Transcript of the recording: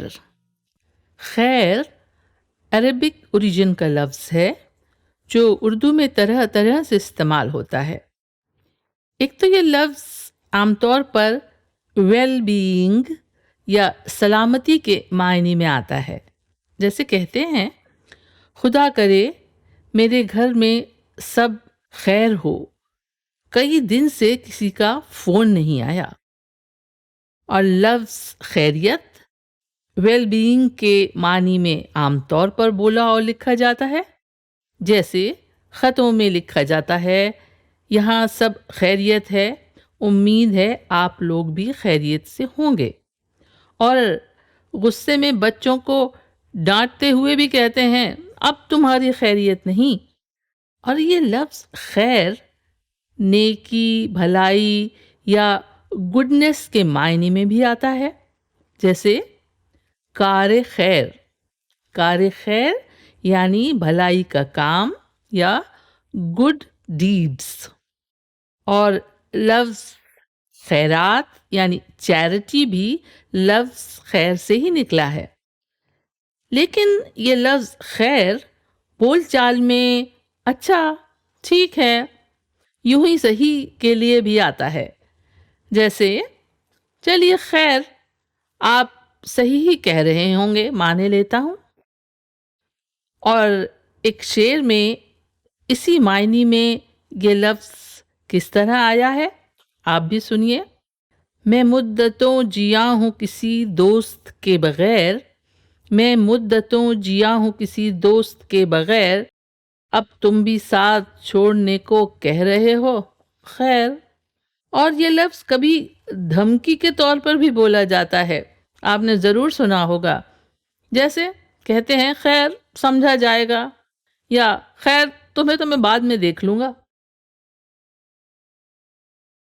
خیر. خیر Arabic origin کا لفظ ہے جو اردو میں طرح طرح سے استعمال ہوتا ہے. ایک تو یہ لفظ عام طور پر ویل بینگ یا سلامتی کے معنی میں آتا ہے. جیسے کہتے ہیں خدا کرے میرے گھر میں سب خیر ہو، کئی دن سے کسی کا فون نہیں آیا. اور لفظ خیریت ویل بینگ کے معنی میں عام طور پر بولا اور لکھا جاتا ہے. جیسے خطوں میں لکھا جاتا ہے یہاں سب خیریت ہے، امید ہے آپ لوگ بھی خیریت سے ہوں گے. اور غصے میں بچوں کو ڈانٹتے ہوئے بھی کہتے ہیں اب تمہاری خیریت نہیں. اور یہ لفظ خیر نیکی، بھلائی یا گڈنس کے معنی میں بھی آتا ہے. جیسے کار خیر، کار خیر یعنی بھلائی کا کام یا گڈ ڈیڈز. اور لفظ خیرات یعنی چیریٹی بھی لفظ خیر سے ہی نکلا ہے. لیکن یہ لفظ خیر بول چال میں اچھا، ٹھیک ہے، یوں ہی صحیح کے لیے بھی آتا ہے. جیسے چلیے خیر، آپ صحیح ہی کہہ رہے ہوں گے، مانے لیتا ہوں. اور ایک شعر میں اسی معنی میں یہ لفظ کس طرح آیا ہے آپ بھی سنیے. میں مدتوں جیا ہوں کسی دوست کے بغیر، میں مدتوں جیا ہوں کسی دوست کے بغیر، اب تم بھی ساتھ چھوڑنے کو کہہ رہے ہو خیر. اور یہ لفظ کبھی دھمکی کے طور پر بھی بولا جاتا ہے، آپ نے ضرور سنا ہوگا. جیسے کہتے ہیں خیر سمجھا جائے گا، یا خیر تمہیں تو میں بعد میں دیکھ لوں گا.